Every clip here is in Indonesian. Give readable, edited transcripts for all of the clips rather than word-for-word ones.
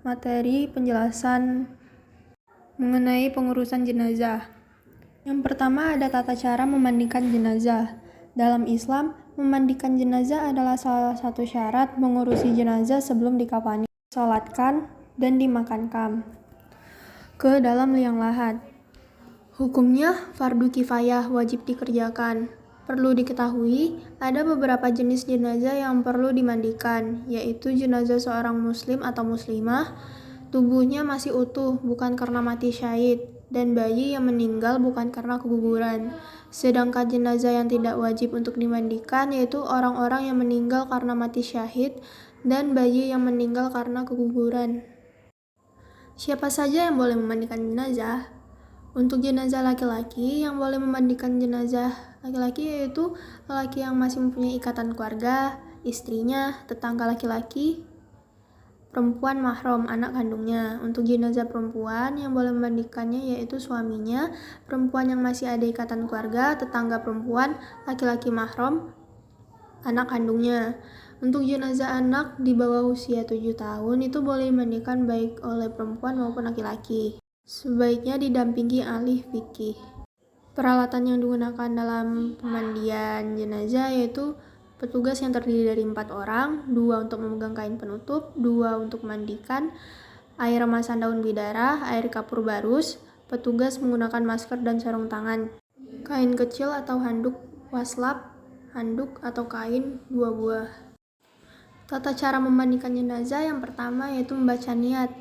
Materi penjelasan mengenai pengurusan jenazah. Yang pertama ada tata cara memandikan jenazah. Dalam Islam, memandikan jenazah adalah salah satu syarat mengurusi jenazah sebelum dikafani, disolatkan, dan dimakamkan ke dalam liang lahat. Hukumnya fardu kifayah, wajib dikerjakan. Perlu diketahui, ada beberapa jenis jenazah yang perlu dimandikan, yaitu jenazah seorang muslim atau muslimah, tubuhnya masih utuh, bukan karena mati syahid, dan bayi yang meninggal bukan karena keguguran. Sedangkan jenazah yang tidak wajib untuk dimandikan, yaitu orang-orang yang meninggal karena mati syahid, dan bayi yang meninggal karena keguguran. Siapa saja yang boleh memandikan jenazah? Untuk jenazah laki-laki, yang boleh memandikan jenazah laki-laki yaitu laki yang masih mempunyai ikatan keluarga, istrinya, tetangga laki-laki, perempuan mahram, anak kandungnya. Untuk jenazah perempuan, yang boleh memandikannya yaitu suaminya, perempuan yang masih ada ikatan keluarga, tetangga perempuan, laki-laki mahram, anak kandungnya. Untuk jenazah anak di bawah usia 7 tahun itu boleh dimandikan baik oleh perempuan maupun laki-laki. Sebaiknya didampingi ahli fikih. Peralatan yang digunakan dalam pemandian jenazah yaitu petugas yang terdiri dari 4 orang, 2 untuk memegang kain penutup, 2 untuk memandikan, air remasan daun bidara, air kapur barus, petugas menggunakan masker dan sarung tangan, kain kecil atau handuk waslap, handuk atau kain 2 buah. Tata cara memandikan jenazah yang pertama yaitu membaca niat.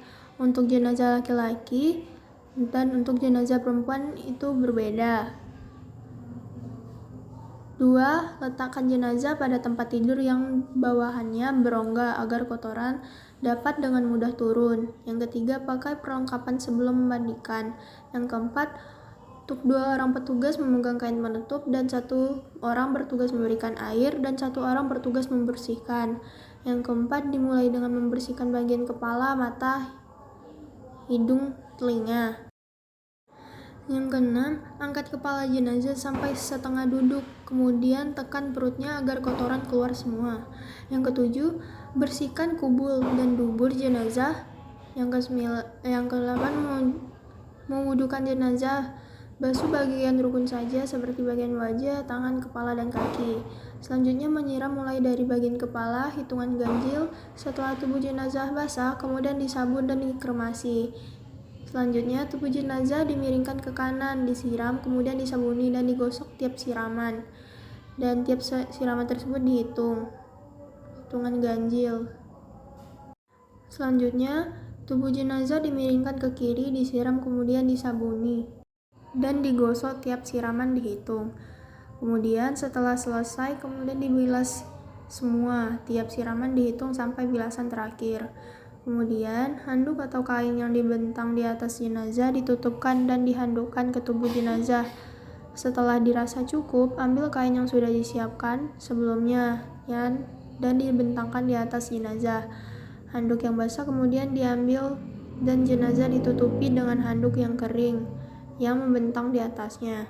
Untuk jenazah laki-laki dan untuk jenazah perempuan itu berbeda. 2. Letakkan jenazah pada tempat tidur yang bawahannya berongga agar kotoran dapat dengan mudah turun. Yang ketiga, pakai perlengkapan sebelum memandikan. Yang keempat, untuk 2 orang petugas memegang kain penutup dan 1 orang bertugas memberikan air dan 1 orang bertugas membersihkan. Yang keempat, dimulai dengan membersihkan bagian kepala, mata, hidung, telinga. Yang keenam, angkat kepala jenazah sampai setengah duduk, kemudian tekan perutnya agar kotoran keluar semua. Yang ketujuh, bersihkan kubul dan dubur jenazah. Yang kedelapan, mewudukan jenazah. Basuh bagian rukun saja seperti bagian wajah, tangan, kepala, dan kaki. Selanjutnya menyiram mulai dari bagian kepala, hitungan ganjil. Setelah tubuh jenazah basah, kemudian disabun dan dikremasi. Selanjutnya tubuh jenazah dimiringkan ke kanan, disiram, kemudian disabuni dan digosok tiap siraman. Dan tiap siraman tersebut dihitung. Hitungan ganjil. Selanjutnya tubuh jenazah dimiringkan ke kiri, disiram, kemudian disabuni dan digosok tiap siraman dihitung. Kemudian setelah selesai kemudian dibilas semua, tiap siraman dihitung sampai bilasan terakhir. Kemudian handuk atau kain yang dibentang di atas jenazah ditutupkan dan dihandukkan ke tubuh jenazah. Setelah dirasa cukup, ambil kain yang sudah disiapkan sebelumnya dan dibentangkan di atas jenazah. Handuk yang basah kemudian diambil dan jenazah ditutupi dengan handuk yang kering yang membentang di atasnya.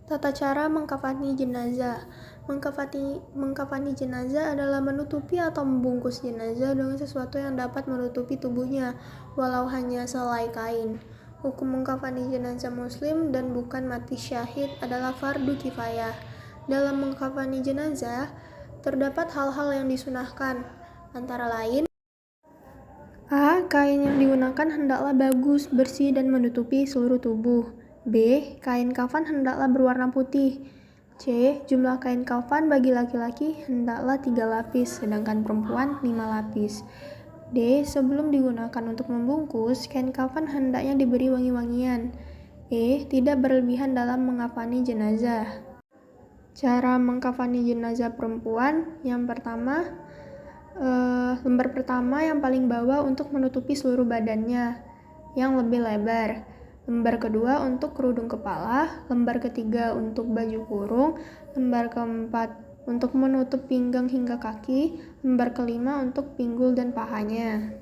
Tata cara mengkafani jenazah. Mengkafani jenazah adalah menutupi atau membungkus jenazah dengan sesuatu yang dapat menutupi tubuhnya, walau hanya selai kain. Hukum mengkafani jenazah muslim dan bukan mati syahid adalah fardu kifayah. Dalam mengkafani jenazah, terdapat hal-hal yang disunahkan, antara lain A. Kain yang digunakan hendaklah bagus, bersih, dan menutupi seluruh tubuh. B. Kain kafan hendaklah berwarna putih. C. Jumlah kain kafan bagi laki-laki hendaklah 3 lapis, sedangkan perempuan 5 lapis. D. Sebelum digunakan untuk membungkus, kain kafan hendaknya diberi wangi-wangian. E. Tidak berlebihan dalam mengkafani jenazah. Cara mengkafani jenazah perempuan, yang pertama, lembar pertama yang paling bawah untuk menutupi seluruh badannya yang lebih lebar, lembar kedua untuk kerudung kepala, lembar ketiga untuk baju kurung, lembar keempat untuk menutup pinggang hingga kaki, lembar kelima untuk pinggul dan pahanya.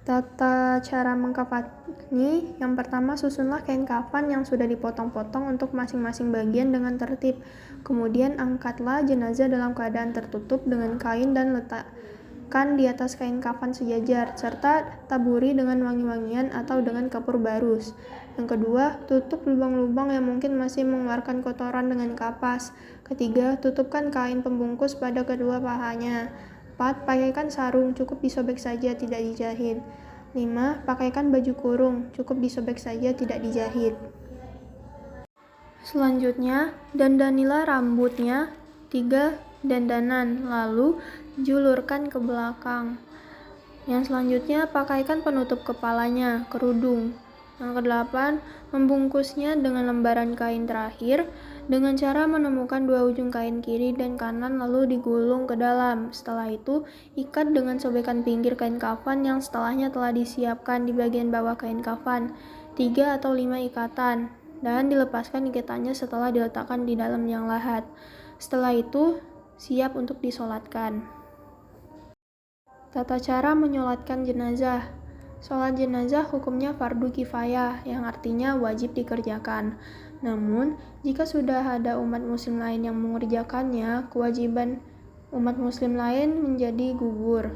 Tata cara mengkafani, yang pertama susunlah kain kafan yang sudah dipotong-potong untuk masing-masing bagian dengan tertib. Kemudian angkatlah jenazah dalam keadaan tertutup dengan kain dan letakkan letakkan di atas kain kafan sejajar, serta taburi dengan wangi-wangian atau dengan kapur barus. Yang kedua, tutup lubang-lubang yang mungkin masih mengeluarkan kotoran dengan kapas. Ketiga, tutupkan kain pembungkus pada kedua pahanya. 4. Pakaikan sarung, cukup disobek saja, tidak dijahit. 5. Pakaikan baju kurung, cukup disobek saja, tidak dijahit. Selanjutnya, dandanilah rambutnya. 3. Dandanan, lalu julurkan ke belakang. Yang selanjutnya, pakaikan penutup kepalanya, kerudung. Yang ke-8, membungkusnya dengan lembaran kain terakhir dengan cara menemukan dua ujung kain kiri dan kanan lalu digulung ke dalam. Setelah itu, ikat dengan sobekan pinggir kain kafan yang setelahnya telah disiapkan di bagian bawah kain kafan, 3 atau 5 ikatan, dan dilepaskan ikatannya setelah diletakkan di dalam liang lahat. Setelah itu, siap untuk disolatkan. Tata cara menyolatkan jenazah. Sholat jenazah hukumnya fardu kifayah, yang artinya wajib dikerjakan. Namun, jika sudah ada umat muslim lain yang mengerjakannya, kewajiban umat muslim lain menjadi gugur.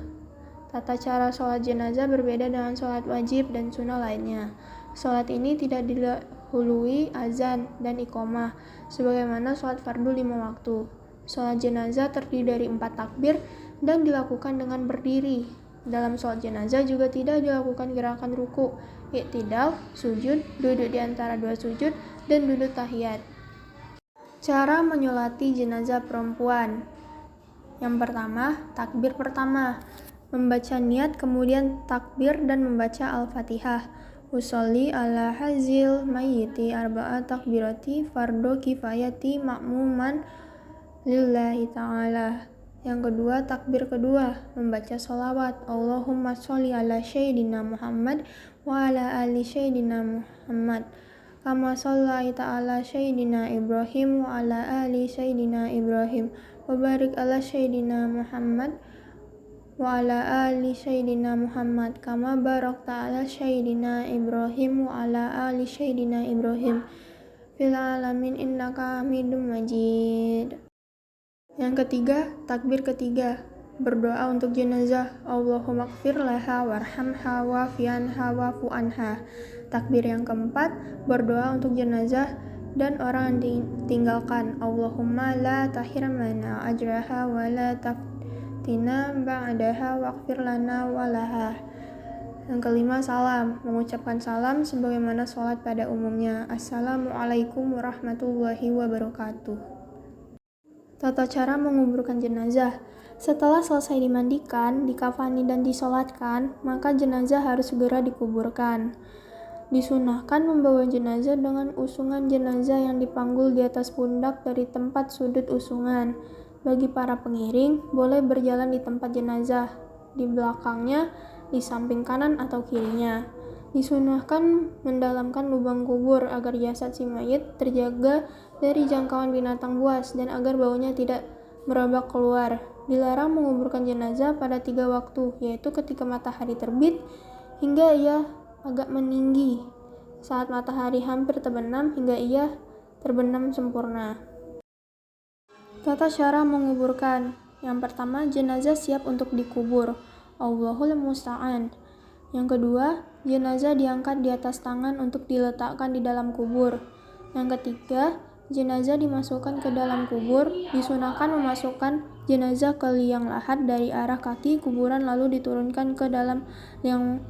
Tata cara sholat jenazah berbeda dengan sholat wajib dan sunnah lainnya. Sholat ini tidak didahului azan dan iqomah, sebagaimana sholat fardu 5 waktu. Sholat jenazah terdiri dari 4 takbir dan dilakukan dengan berdiri. Dalam sholat jenazah juga tidak dilakukan gerakan ruku, i'tidal, sujud, duduk di antara dua sujud, dan duduk tahiyat. Cara menyolati jenazah perempuan. Yang pertama, takbir pertama. Membaca niat, kemudian takbir dan membaca Al-Fatihah. Usolli ala hazil mayyiti arba'a takbirati fardo kifayati ma'muman lillahi ta'ala. Yang kedua, takbir kedua, membaca sholawat. Allahumma sholli ala sayyidina Muhammad wa ala ali sayyidina Muhammad. Kama shollaita ala sayyidina Ibrahim wa ala ali sayyidina Ibrahim. Wa barik ala sayyidina Muhammad wa ala ali sayyidina Muhammad. Kama barakta ala sayyidina Ibrahim wa ala ali sayyidina Ibrahim. Fil alamin innaka hamidum majid. Yang ketiga, takbir ketiga, berdoa untuk jenazah. Allahumma gfir laha warhamha wa'fianha wa'fu anha. Takbir yang keempat, berdoa untuk jenazah dan orang yang ditinggalkan. Allahumma la tahirmana ajraha wa la taftina ba'daha waghfir lana walaha. Yang kelima, salam, mengucapkan salam sebagaimana sholat pada umumnya. Assalamualaikum warahmatullahi wabarakatuh. Tata cara menguburkan jenazah. Setelah selesai dimandikan, dikafani dan disolatkan, maka jenazah harus segera dikuburkan. Disunahkan membawa jenazah dengan usungan jenazah yang dipanggul di atas pundak dari tempat sudut usungan. Bagi para pengiring, boleh berjalan di tempat jenazah, di belakangnya, di samping kanan atau kirinya. Disunahkan mendalamkan lubang kubur agar jasad si mayit terjaga dari jangkauan binatang buas dan agar baunya tidak merebak keluar. Dilarang menguburkan jenazah pada 3 waktu, yaitu ketika matahari terbit hingga ia agak meninggi, saat matahari hampir terbenam hingga ia terbenam sempurna. Tata cara menguburkan. Yang pertama, jenazah siap untuk dikubur. Allahul musta'an. Yang kedua, jenazah diangkat di atas tangan untuk diletakkan di dalam kubur. Yang ketiga, jenazah dimasukkan ke dalam kubur. Disunahkan memasukkan jenazah ke liang lahat dari arah kaki kuburan lalu diturunkan ke dalam liang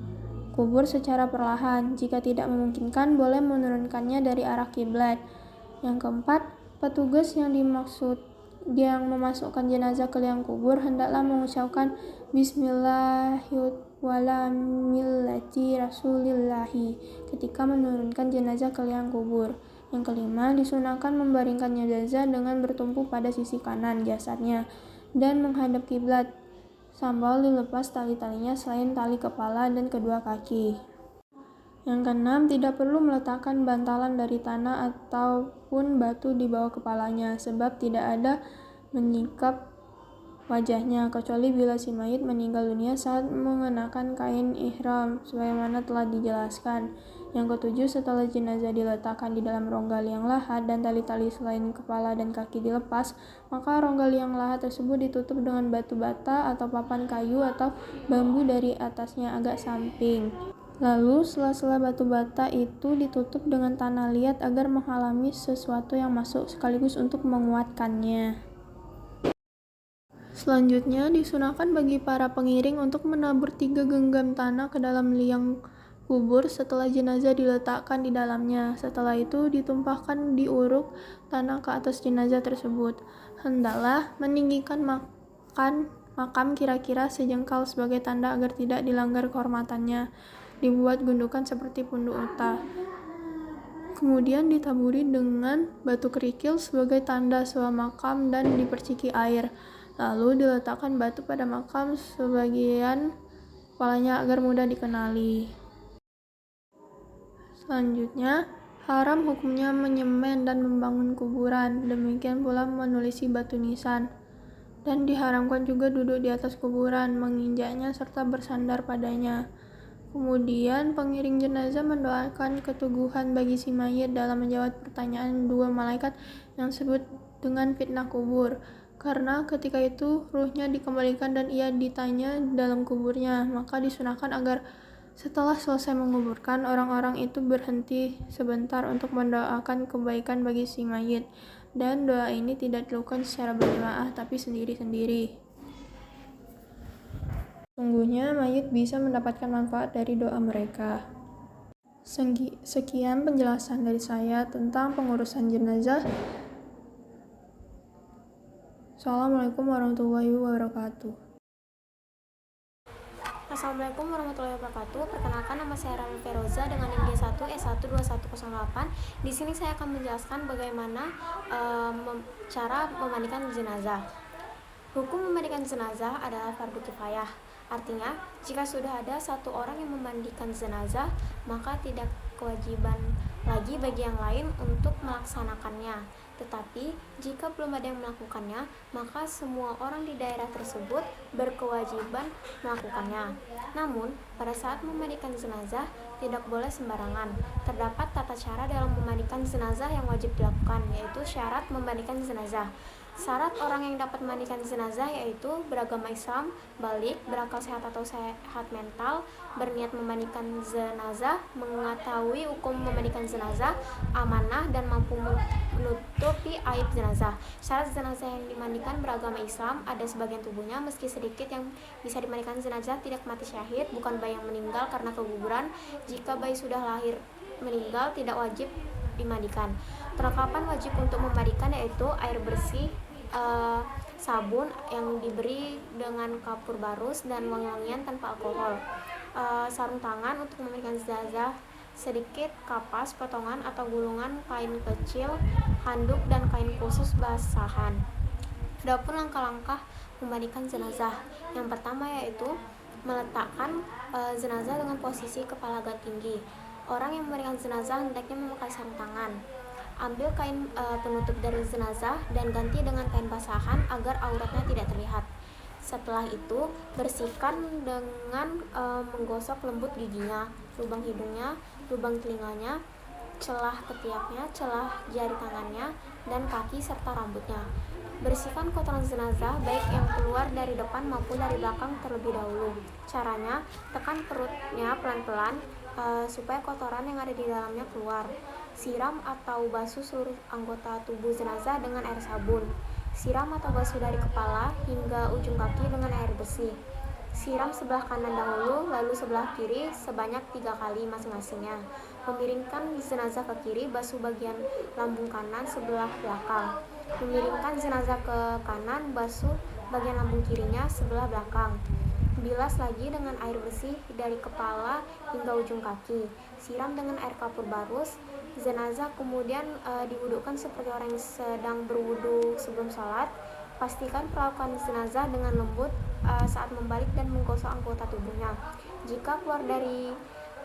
kubur secara perlahan. Jika tidak memungkinkan, boleh menurunkannya dari arah kiblat. Yang keempat, petugas yang memasukkan jenazah ke liang kubur hendaklah mengucapkan Bismillahirrahmanirrahim Rasulillahi ketika menurunkan jenazah ke liang kubur. Yang kelima, disunahkan membaringkan jenazah dengan bertumpu pada sisi kanan jasadnya dan menghadap kiblat sambil dilepas tali-talinya selain tali kepala dan kedua kaki. Yang keenam, tidak perlu meletakkan bantalan dari tanah ataupun batu di bawah kepalanya, sebab tidak ada menyingkap wajahnya, kecuali bila si mayit meninggal dunia saat mengenakan kain ihram, sebagaimana telah dijelaskan. Yang ketujuh, setelah jenazah diletakkan di dalam rongga liang lahat dan tali-tali selain kepala dan kaki dilepas, maka rongga liang lahat tersebut ditutup dengan batu bata atau papan kayu atau bambu dari atasnya agak samping. Lalu sela-sela batu bata itu ditutup dengan tanah liat agar menghalangi sesuatu yang masuk sekaligus untuk menguatkannya. Selanjutnya, disunahkan bagi para pengiring untuk menabur 3 genggam tanah ke dalam liang kubur setelah jenazah diletakkan di dalamnya. Setelah itu ditumpahkan diuruk tanah ke atas jenazah tersebut. Hendaklah meninggikan makam kira-kira sejengkal sebagai tanda agar tidak dilanggar kehormatannya. Dibuat gundukan seperti pundak unta. Kemudian ditaburi dengan batu kerikil sebagai tanda sebuah makam dan diperciki air. Lalu diletakkan batu pada makam sebagian kepalanya agar mudah dikenali. Selanjutnya, haram hukumnya menyemen dan membangun kuburan, demikian pula menulisi batu nisan. Dan diharamkan juga duduk di atas kuburan, menginjaknya serta bersandar padanya. Kemudian pengiring jenazah mendoakan keteguhan bagi si mayit dalam menjawab pertanyaan 2 malaikat yang disebut dengan fitnah kubur. Karena ketika itu ruhnya dikembalikan dan ia ditanya dalam kuburnya, maka disunahkan agar setelah selesai menguburkan, orang-orang itu berhenti sebentar untuk mendoakan kebaikan bagi si mayit, dan doa ini tidak dilakukan secara berjamaah tapi sendiri-sendiri. Sungguhnya mayit bisa mendapatkan manfaat dari doa mereka. Sekian penjelasan dari saya tentang pengurusan jenazah. Assalamualaikum warahmatullahi wabarakatuh. Assalamualaikum warahmatullahi wabarakatuh. Perkenalkan, nama saya Rami Feroza dengan NIM D1S12108. Di sini saya akan menjelaskan bagaimana cara memandikan jenazah. Hukum memandikan jenazah adalah fardu kifayah. Artinya, jika sudah ada satu orang yang memandikan jenazah, maka tidak kewajiban lagi bagi yang lain untuk melaksanakannya. Tetapi, jika belum ada yang melakukannya, maka semua orang di daerah tersebut berkewajiban melakukannya. Namun, pada saat memandikan jenazah, tidak boleh sembarangan. Terdapat tata cara dalam memandikan jenazah yang wajib dilakukan, yaitu syarat memandikan jenazah. Syarat orang yang dapat memandikan jenazah yaitu beragama Islam, balik, berakal sehat atau sehat mental, berniat memandikan jenazah, mengetahui hukum memandikan jenazah, amanah, dan mampu menutupi aib jenazah. Syarat jenazah yang dimandikan beragama Islam, ada sebagian tubuhnya meski sedikit yang bisa dimandikan jenazah tidak mati syahid, bukan bayi yang meninggal karena keguguran. Jika bayi sudah lahir meninggal, tidak wajib dimandikan. Perlengkapan wajib untuk memandikan yaitu air bersih, sabun yang diberi dengan kapur barus dan wangi-wangian tanpa alkohol, sarung tangan untuk memandikan jenazah, sedikit kapas, potongan atau gulungan kain kecil, handuk, dan kain khusus basahan. Adapun langkah-langkah memandikan jenazah, yang pertama yaitu meletakkan jenazah dengan posisi kepala agak tinggi. Orang yang memandikan jenazah hendaknya memakai sarung tangan. Ambil kain penutup dari jenazah dan ganti dengan kain basahan agar auratnya tidak terlihat. Setelah itu, bersihkan dengan menggosok lembut giginya, lubang hidungnya, lubang telinganya, celah ketiaknya, celah jari tangannya, dan kaki serta rambutnya. Bersihkan kotoran jenazah baik yang keluar dari depan maupun dari belakang terlebih dahulu. Caranya, tekan perutnya pelan-pelan supaya kotoran yang ada di dalamnya keluar. Siram atau basuh seluruh anggota tubuh jenazah dengan air sabun. Siram atau basuh dari kepala hingga ujung kaki dengan air bersih. Siram sebelah kanan dahulu, lalu sebelah kiri sebanyak 3 kali masing-masingnya. Memiringkan jenazah ke kiri, basuh bagian lambung kanan sebelah belakang. Memiringkan jenazah ke kanan, basuh bagian lambung kirinya sebelah belakang. Bilas lagi dengan air bersih dari kepala hingga ujung kaki. Siram dengan air kapur barus. Jenazah kemudian diwudukan seperti orang yang sedang berwudu sebelum sholat. Pastikan perlakuan jenazah dengan lembut saat membalik dan menggosok anggota tubuhnya. Jika keluar dari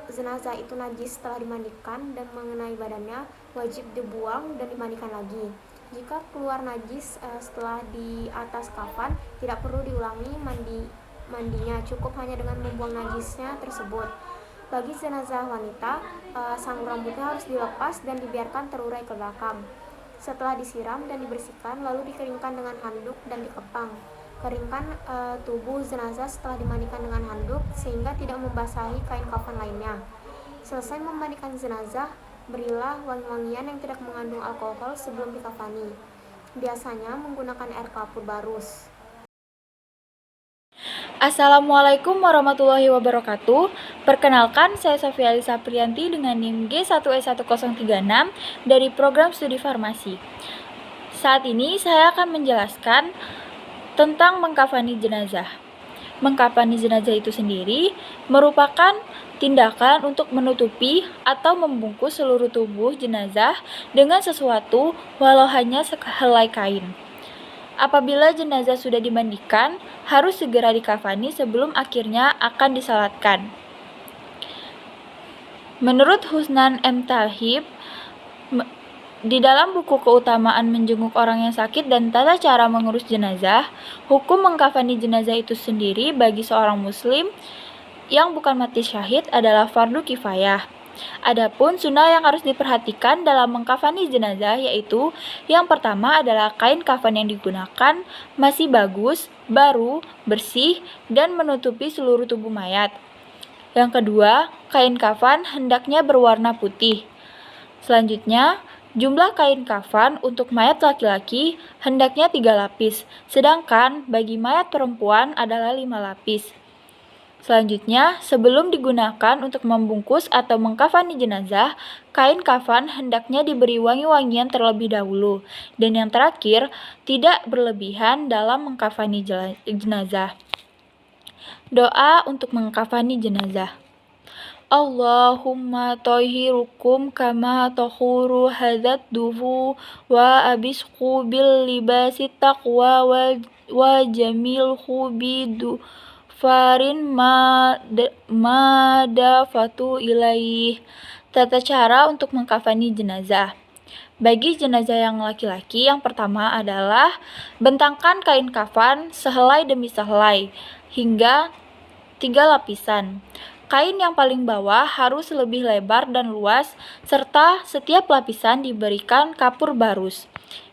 jenazah itu najis setelah dimandikan dan mengenai badannya, wajib dibuang dan dimandikan lagi. Jika keluar najis setelah di atas kafan, tidak perlu diulangi mandinya, cukup hanya dengan membuang najisnya tersebut. Bagi jenazah wanita, sanggul rambutnya harus dilepas dan dibiarkan terurai ke belakang. Setelah disiram dan dibersihkan, lalu dikeringkan dengan handuk dan dikepang. Keringkan tubuh jenazah setelah dimandikan dengan handuk sehingga tidak membasahi kain kafan lainnya. Selesai memandikan jenazah, berilah wangi-wangian yang tidak mengandung alkohol sebelum dikafani. Biasanya menggunakan air kapur barus. Assalamualaikum warahmatullahi wabarakatuh. Perkenalkan, saya Sofia Alisa Priyanti dengan NIM G1E1036 dari program studi farmasi. Saat ini saya akan menjelaskan tentang mengkafani jenazah. Mengkafani jenazah itu sendiri merupakan tindakan untuk menutupi atau membungkus seluruh tubuh jenazah dengan sesuatu walau hanya sehelai kain. Apabila jenazah sudah dimandikan, harus segera dikafani sebelum akhirnya akan disalatkan. Menurut Husnan M. Talhib, di dalam buku Keutamaan Menjenguk Orang yang Sakit dan Tata Cara Mengurus Jenazah, hukum mengkafani jenazah itu sendiri bagi seorang muslim yang bukan mati syahid adalah fardu kifayah. Adapun sunnah yang harus diperhatikan dalam mengkafani jenazah yaitu yang pertama adalah kain kafan yang digunakan masih bagus, baru, bersih, dan menutupi seluruh tubuh mayat. Yang kedua, kain kafan hendaknya berwarna putih. Selanjutnya, jumlah kain kafan untuk mayat laki-laki hendaknya 3 lapis, sedangkan bagi mayat perempuan adalah 5 lapis. Selanjutnya, sebelum digunakan untuk membungkus atau mengkafani jenazah, kain kafan hendaknya diberi wangi-wangian terlebih dahulu. Dan yang terakhir, tidak berlebihan dalam mengkafani jenazah. Doa untuk mengkafani jenazah. Allahumma tohirukum kama tohuru hadat duhu wa abisku bil libasi taqwa wa jamilhu bidu farin madafatu ilaih. Tata cara untuk mengkafani jenazah. Bagi jenazah yang laki-laki, yang pertama adalah bentangkan kain kafan sehelai demi sehelai hingga 3 lapisan. Kain yang paling bawah harus lebih lebar dan luas, serta setiap lapisan diberikan kapur barus.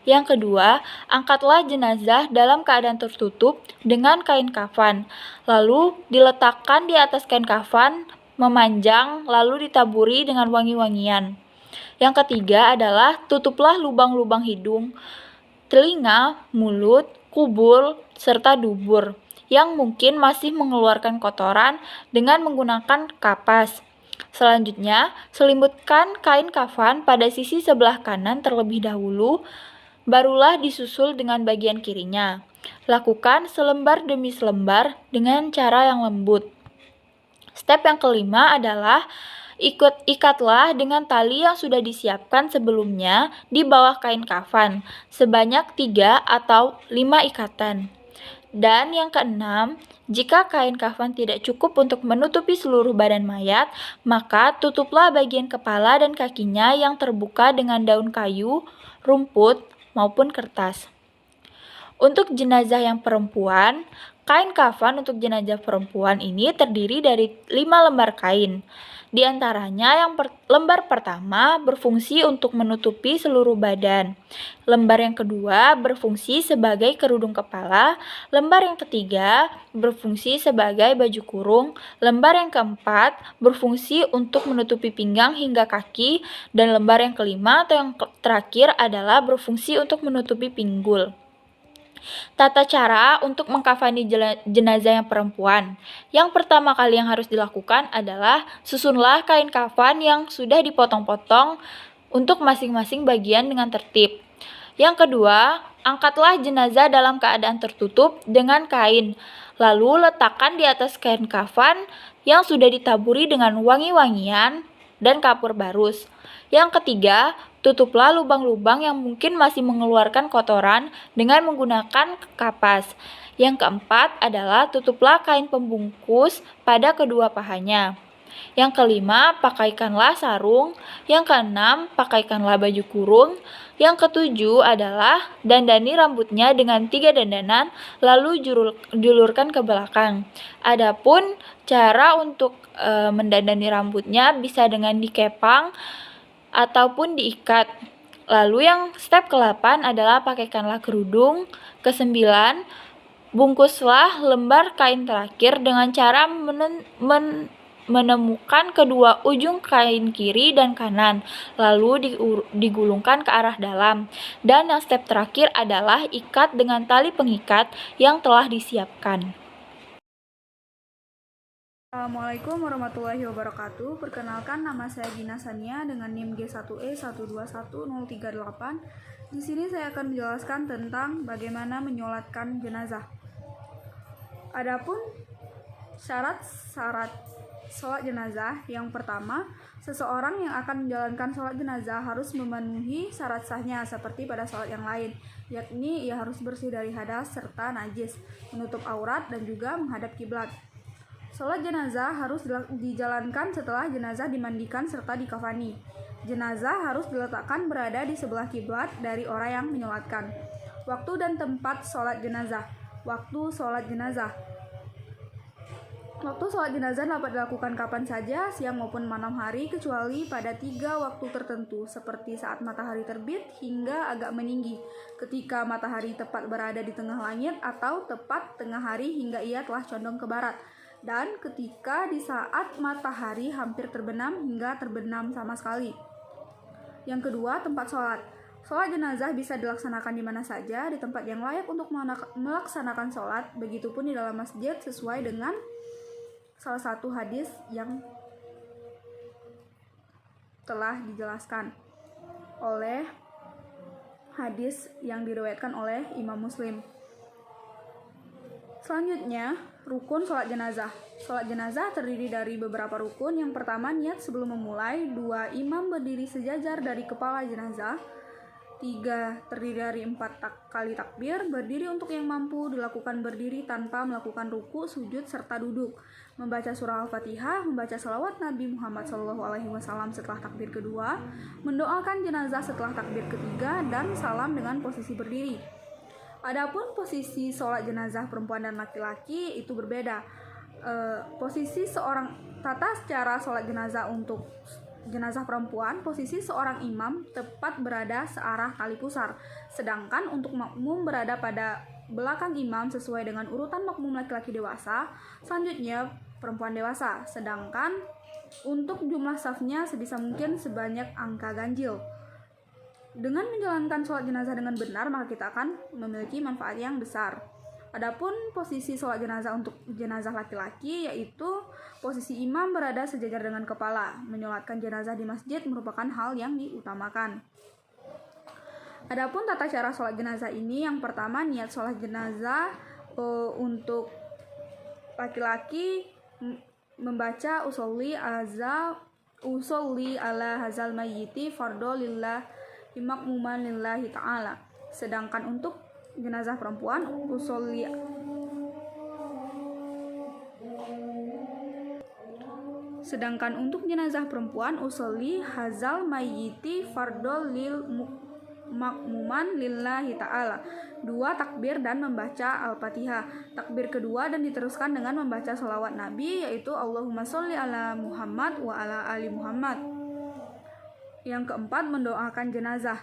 Yang kedua, angkatlah jenazah dalam keadaan tertutup dengan kain kafan, lalu diletakkan di atas kain kafan, memanjang, lalu ditaburi dengan wangi-wangian. Yang ketiga adalah tutuplah lubang-lubang hidung, telinga, mulut, kubul, serta dubur yang mungkin masih mengeluarkan kotoran dengan menggunakan kapas. Selanjutnya, selimutkan kain kafan pada sisi sebelah kanan terlebih dahulu, barulah disusul dengan bagian kirinya. Lakukan selembar demi selembar dengan cara yang lembut. Step yang kelima adalah ikatlah dengan tali yang sudah disiapkan sebelumnya di bawah kain kafan, sebanyak 3 atau 5 ikatan. Dan yang keenam, jika kain kafan tidak cukup untuk menutupi seluruh badan mayat, maka tutuplah bagian kepala dan kakinya yang terbuka dengan daun kayu, rumput, maupun kertas. Untuk jenazah yang perempuan, kain kafan untuk jenazah perempuan ini terdiri dari 5 lembar kain. Di antaranya lembar pertama berfungsi untuk menutupi seluruh badan. Lembar yang kedua berfungsi sebagai kerudung kepala. Lembar yang ketiga berfungsi sebagai baju kurung. Lembar yang keempat berfungsi untuk menutupi pinggang hingga kaki. Dan lembar yang kelima atau yang terakhir adalah berfungsi untuk menutupi pinggul. Tata cara untuk mengkafani jenazah yang perempuan. Yang pertama kali yang harus dilakukan adalah susunlah kain kafan yang sudah dipotong-potong untuk masing-masing bagian dengan tertib. Yang kedua, angkatlah jenazah dalam keadaan tertutup dengan kain. Lalu letakkan di atas kain kafan yang sudah ditaburi dengan wangi-wangian dan kapur barus. Yang ketiga, tutuplah lubang-lubang yang mungkin masih mengeluarkan kotoran dengan menggunakan kapas. Yang keempat adalah tutuplah kain pembungkus pada kedua pahanya. Yang kelima, pakaikanlah sarung. Yang keenam, pakaikanlah baju kurung. Yang ketujuh adalah dandani rambutnya dengan 3 dandanan, lalu julurkan ke belakang. Adapun cara untuk mendandani rambutnya bisa dengan dikepang ataupun diikat. Lalu yang step ke-8 adalah pakaikanlah kerudung. Ke-9, bungkuslah lembar kain terakhir dengan cara menemukan kedua ujung kain kiri dan kanan, lalu digulungkan ke arah dalam. Dan yang step terakhir adalah ikat dengan tali pengikat yang telah disiapkan. Assalamualaikum warahmatullahi wabarakatuh. Perkenalkan, nama saya Gina Sania dengan NIM G1E121038. Di sini saya akan menjelaskan tentang bagaimana menyolatkan jenazah. Adapun syarat-syarat sholat jenazah, yang pertama, seseorang yang akan menjalankan sholat jenazah harus memenuhi syarat sahnya seperti pada sholat yang lain, yakni ia harus bersih dari hadas serta najis, menutup aurat, dan juga menghadap kiblat. Sholat jenazah harus dijalankan setelah jenazah dimandikan serta dikafani. Jenazah harus diletakkan berada di sebelah kiblat dari orang yang menyolatkan. Waktu dan tempat sholat jenazah. Waktu sholat jenazah. Waktu sholat jenazah dapat dilakukan kapan saja, siang maupun malam hari, kecuali pada 3 waktu tertentu, seperti saat matahari terbit hingga agak meninggi, ketika matahari tepat berada di tengah langit, atau tepat tengah hari hingga ia telah condong ke barat, dan ketika di saat matahari hampir terbenam hingga terbenam sama sekali. Yang kedua, tempat sholat. Sholat jenazah bisa dilaksanakan di mana saja, di tempat yang layak untuk melaksanakan sholat, begitupun di dalam masjid sesuai dengan salah satu hadis yang telah dijelaskan oleh hadis yang diriwayatkan oleh Imam Muslim. Selanjutnya, rukun sholat jenazah. Sholat jenazah terdiri dari beberapa rukun. Yang pertama, niat sebelum memulai. 2, imam berdiri sejajar dari kepala jenazah. 3, terdiri dari 4 kali takbir. Berdiri untuk yang mampu dilakukan berdiri tanpa melakukan ruku, sujud, serta duduk. Membaca surah Al-Fatihah, membaca salawat Nabi Muhammad SAW setelah takbir kedua, mendoakan jenazah setelah takbir ketiga, dan salam dengan posisi berdiri. Adapun posisi sholat jenazah perempuan dan laki-laki itu berbeda. Posisi seorang tata cara sholat jenazah untuk jenazah perempuan, posisi seorang imam tepat berada searah tali pusar, sedangkan untuk makmum berada pada belakang imam sesuai dengan urutan makmum laki-laki dewasa, selanjutnya perempuan dewasa, sedangkan untuk jumlah safnya sebisa mungkin sebanyak angka ganjil. Dengan menjalankan sholat jenazah dengan benar, maka kita akan memiliki manfaat yang besar. Adapun posisi sholat jenazah untuk jenazah laki-laki, yaitu posisi imam berada sejajar dengan kepala. Menyolatkan jenazah di masjid merupakan hal yang diutamakan. Adapun tata cara sholat jenazah ini, yang pertama, niat sholat jenazah untuk laki-laki membaca usolli ala hazal mayyiti fardhu lillahi makmuman lillahi ta'ala. Sedangkan untuk jenazah perempuan, usolli hazal mayyiti fardhu lil makmuman lillahi ta'ala. 2, takbir dan membaca Al-Fatihah. Takbir kedua dan diteruskan dengan membaca sholawat Nabi, yaitu Allahumma sholli ala Muhammad wa ala ali Muhammad. Yang keempat, mendoakan jenazah.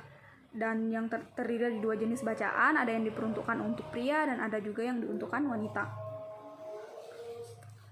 Dan yang terdiri dari 2 jenis bacaan, ada yang diperuntukkan untuk pria dan ada juga yang diuntukkan wanita.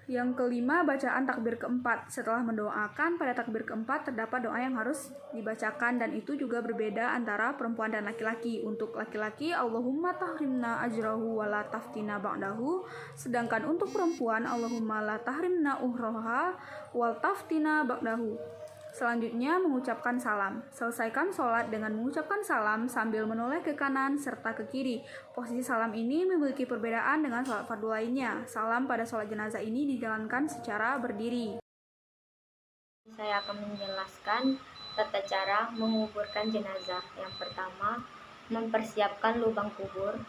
Yang kelima, bacaan takbir keempat. Setelah mendoakan, pada takbir keempat terdapat doa yang harus dibacakan, dan itu juga berbeda antara perempuan dan laki-laki. Untuk laki-laki, Allahumma tahrimna ajrahu wa la taftina ba'dahu. Sedangkan untuk perempuan, Allahumma la tahrimna uhroha wal taftina ba'dahu. Selanjutnya, mengucapkan salam. Selesaikan sholat dengan mengucapkan salam sambil menoleh ke kanan serta ke kiri. Posisi salam ini memiliki perbedaan dengan sholat fardu lainnya. Salam pada sholat jenazah ini dijalankan secara berdiri. Saya akan menjelaskan tata cara menguburkan jenazah. Yang pertama, mempersiapkan lubang kubur.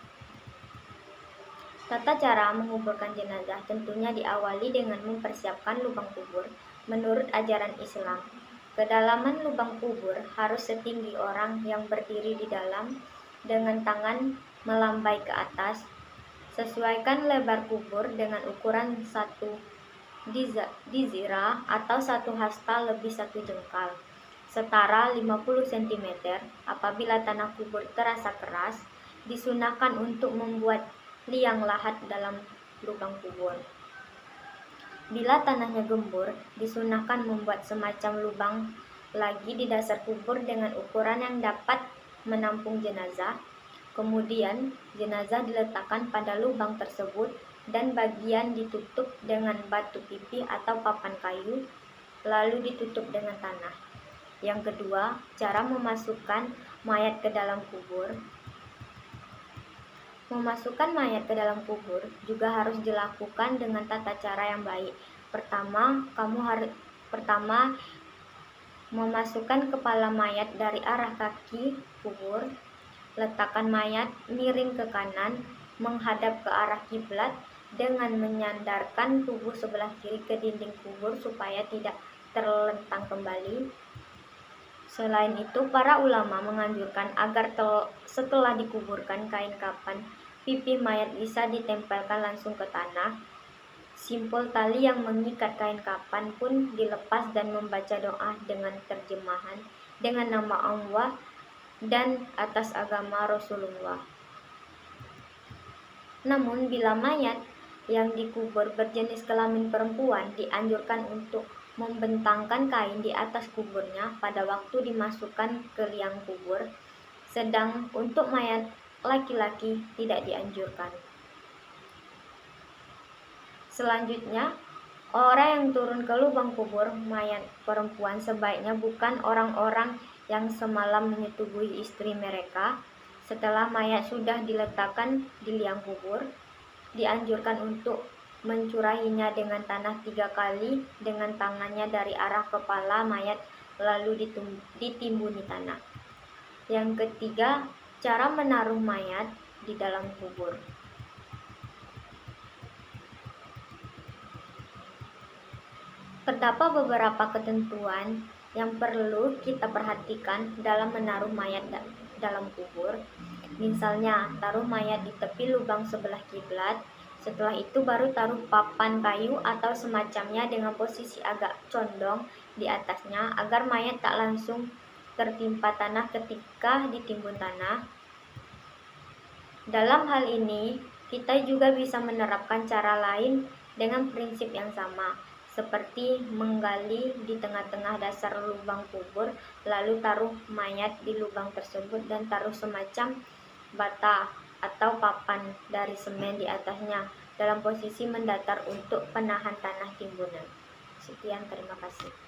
Tata cara menguburkan jenazah tentunya diawali dengan mempersiapkan lubang kubur. menurut ajaran Islam. Kedalaman lubang kubur harus setinggi orang yang berdiri di dalam dengan tangan melambai ke atas. Sesuaikan lebar kubur dengan ukuran 1 dizirah atau 1 hasta lebih 1 jengkal, setara 50 cm. Apabila tanah kubur terasa keras, disunahkan untuk membuat liang lahat dalam lubang kubur. Bila tanahnya gembur, disunahkan membuat semacam lubang lagi di dasar kubur dengan ukuran yang dapat menampung jenazah. Kemudian, jenazah diletakkan pada lubang tersebut dan bagian ditutup dengan batu pipi atau papan kayu, lalu ditutup dengan tanah. Yang kedua, cara memasukkan mayat ke dalam kubur. Memasukkan mayat ke dalam kubur juga harus dilakukan dengan tata cara yang baik. Pertama, memasukkan kepala mayat dari arah kaki kubur. Letakkan mayat miring ke kanan, menghadap ke arah kiblat dengan menyandarkan tubuh sebelah kiri ke dinding kubur supaya tidak terlentang kembali. Selain itu, para ulama menganjurkan agar setelah dikuburkan kain kafan pipi mayat bisa ditempelkan langsung ke tanah. Simpul tali yang mengikat kain kafan pun dilepas dan membaca doa dengan terjemahan dengan nama Allah dan atas agama Rasulullah. Namun, bila mayat yang dikubur berjenis kelamin perempuan, dianjurkan untuk membentangkan kain di atas kuburnya pada waktu dimasukkan ke liang kubur, sedang untuk mayat laki-laki tidak dianjurkan. Selanjutnya, orang yang turun ke lubang kubur mayat perempuan sebaiknya bukan orang-orang yang semalam menyetubuhi istri mereka. Setelah mayat sudah diletakkan di liang kubur, dianjurkan untuk mencurahinya dengan tanah 3 kali dengan tangannya dari arah kepala mayat lalu ditimbuni tanah. Yang ketiga, cara menaruh mayat di dalam kubur. Terdapat beberapa ketentuan yang perlu kita perhatikan dalam menaruh mayat dalam kubur. Misalnya, taruh mayat di tepi lubang sebelah kiblat. Setelah itu baru taruh papan kayu atau semacamnya dengan posisi agak condong di atasnya agar mayat tak langsung tertimpa tanah ketika ditimbun tanah. Dalam hal ini, kita juga bisa menerapkan cara lain dengan prinsip yang sama, seperti menggali di tengah-tengah dasar lubang kubur, lalu taruh mayat di lubang tersebut dan taruh semacam bata atau papan dari semen di atasnya dalam posisi mendatar untuk penahan tanah timbunan. Sekian, terima kasih.